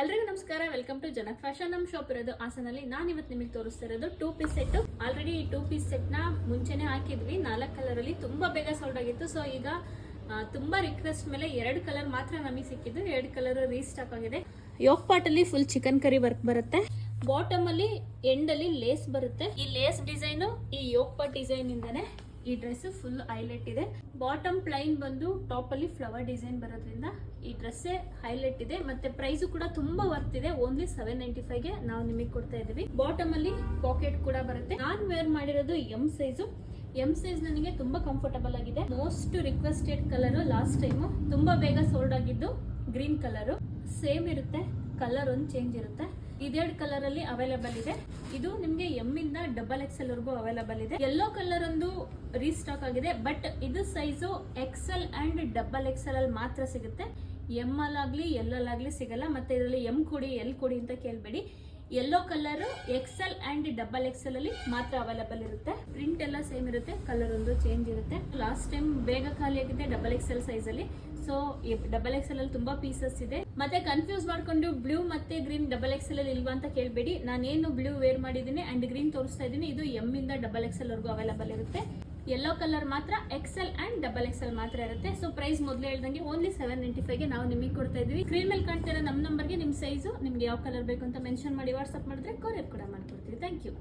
ಎಲ್ರಿಗೂ ನಮಸ್ಕಾರ, welcome to ಜನಕ್ ಫ್ಯಾಷನ್. ನಮ್ಮ ಶಾಪ್ ಇರೋದು ಹಾಸನಲ್ಲಿ. ನಾನು ಇವತ್ತು ನಿಮಗೆ ತೋರಿಸ್ತಾ ಇರೋದು 2 ಪೀಸ್ ಸೆಟ್. ಆಲ್ರೆಡಿ ಈ 2 ಪೀಸ್ ಸೆಟ್ ನ ಮುಂಚೆನೆ ಹಾಕಿದ್ವಿ 4 ಕಲರ್ ಅಲ್ಲಿ. ತುಂಬಾ ಬೇಗ ಸೋಲ್ಡ್ ಆಗಿತ್ತು. ಸೊ ಈಗ ತುಂಬಾ ರಿಕ್ವೆಸ್ಟ್ ಮೇಲೆ 2 ಕಲರ್ ಮಾತ್ರ ನಮಗೆ ಸಿಕ್ಕಿದ್ದು. 2 ಕಲರ್ ರೀಸ್ಟಾಕ್ ಆಗಿದೆ. ಯೋಗ್ ಪಾರ್ಟ್ ಅಲ್ಲಿ ಫುಲ್ ಚಿಕನ್ ಕರಿ ವರ್ಕ್ ಬರುತ್ತೆ. ಬಾಟಮ್ ಅಲ್ಲಿ ಎಂಡ್ ಅಲ್ಲಿ ಲೇಸ್ ಬರುತ್ತೆ. ಈ ಲೇಸ್ ಡಿಸೈನ್ ಈ ಯೋಗ್ ಪಾರ್ಟ್ ಡಿಸೈನ್ ಇಂದಾನೆ ಈ ಡ್ರೆಸ್ ಫುಲ್ ಹೈಲೈಟ್ ಇದೆ. ಬಾಟಮ್ ಪ್ಲೈನ್ ಬಂದು ಟಾಪ್ ಅಲ್ಲಿ ಫ್ಲವರ್ ಡಿಸೈನ್ ಬರೋದ್ರಿಂದ ಈ ಡ್ರೆಸ್ ಹೈಲೈಟ್ ಇದೆ. ಮತ್ತೆ ಪ್ರೈಸ್ ಕೂಡ ತುಂಬಾ ವರ್ತ್ ಇದೆ. ಓನ್ಲಿ 795 ಗೆ ನಾವು ನಿಮಗೆ ಕೊಡ್ತಾ ಇದೀವಿ. ಬಾಟಮ್ ಅಲ್ಲಿ ಪಾಕೆಟ್ ಕೂಡ ಬರುತ್ತೆ. ನಾನ್ ವೇರ್ ಮಾಡಿರೋದು ಎಂ ಸೈಜ್. ಎಂ ಸೈಜ್ ನನಗೆ ತುಂಬಾ ಕಂಫರ್ಟಬಲ್ ಆಗಿದೆ. Most requested colour last time ತುಂಬಾ ಬೇಗ ಸೋಲ್ಡ್ ಆಗಿದ್ದು ಗ್ರೀನ್ ಕಲರ್. ಸೇಮ್ ಇರುತ್ತೆ, ಕಲರ್ ಒಂದು ಚೇಂಜ್ ಇರುತ್ತೆ. ಇದೆರಡು ಕಲರ್ ಅಲ್ಲಿ ಅವೈಲೇಬಲ್ ಇದೆ. ಇದು ನಿಮ್ಗೆ ಎಂ ಇಂದ XXL ವರೆಗೂ ಅವೈಲೇಬಲ್ ಇದೆ. ಯೆಲ್ಲೋ ಕಲರ್ ಒಂದು ರೀಸ್ಟಾಕ್ ಆಗಿದೆ. ಬಟ್ ಇದು ಸೈಜು XL ಅಂಡ್ XXL ಅಲ್ಲಿ ಮಾತ್ರ ಸಿಗುತ್ತೆ. ಎಂ ಅಲ್ಲಾಗ್ಲಿ ಎಲ್ ಅಲ್ಲಾಗ್ಲಿ ಸಿಗಲ್ಲ. ಮತ್ತೆ ಇದರಲ್ಲಿ ಎಂ ಕೊಡಿ ಎಲ್ ಕೊಡಿ ಅಂತ ಕೇಳಬೇಡಿ. Yellow colour XL and XXL ಅಲ್ಲಿ ಮಾತ್ರ ಅವೈಲೇಬಲ್ ಇರುತ್ತೆ. ಪ್ರಿಂಟ್ ಎಲ್ಲ ಸೇಮ್ ಇರುತ್ತೆ, ಕಲರ್ ಒಂದು ಚೇಂಜ್ ಇರುತ್ತೆ. ಲಾಸ್ಟ್ ಟೈಮ್ ಬೇಗ ಖಾಲಿ ಆಗಿದೆ XXL ಸೈಜ್ ಅಲ್ಲಿ. ಸೊ XXL ಅಲ್ಲಿ ತುಂಬಾ ಪೀಸಸ್ ಇದೆ. ಮತ್ತೆ ಕನ್ಫ್ಯೂಸ್ ಮಾಡ್ಕೊಂಡು ಬ್ಲೂ ಮತ್ತೆ ಗ್ರೀನ್ XXL ಅಲ್ಲಿ ಇಲ್ವಾ ಅಂತ ಕೇಳಬೇಡಿ. ನಾನೇನು ಬ್ಲೂ ವೇರ್ ಮಾಡಿದ್ದೀನಿ ಅಂಡ್ ಗ್ರೀನ್ ತೋರಿಸ್ತಾ ಇದ್ದೀನಿ. ಇದು ಎಂ ಇಂದ XXL ವರೆಗೂ ಅವೈಲೇಬಲ್ ಇರುತ್ತೆ. ಯೆಲ್ಲೋ ಕಲರ್ ಮಾತ್ರ XL ಅಂಡ್ XXL ಮಾತ್ರ ಇರುತ್ತೆ. ಸೊ ಪ್ರೈಸ್ ಮೊದಲು ಹೇಳ್ದಂಗೆ ಓನ್ಲಿ 795 ಗೆ ನಾವು ನಿಮಗೆ ಕೊಡ್ತಾ ಇದೀವಿ. ಸ್ಕ್ರೀನ್ ಮೇಲೆ ಕಾಣ್ತಿರೋ ನಮ್ಮ ನಂಬರ್ಗೆ ನಿಮ್ಮ ಸೈಜು ನಿಮ್ಗೆ ಯಾವ ಕಲರ್ ಬೇಕು ಅಂತ ಮೆನ್ಷನ್ ಮಾಡಿ ವಾಟ್ಸ್ಆಪ್ ಮಾಡಿದ್ರೆ ಕೊರಿಯರ್ ಕೂಡ ಮಾಡ್ಕೊಡ್ತೀವಿ. Thank you.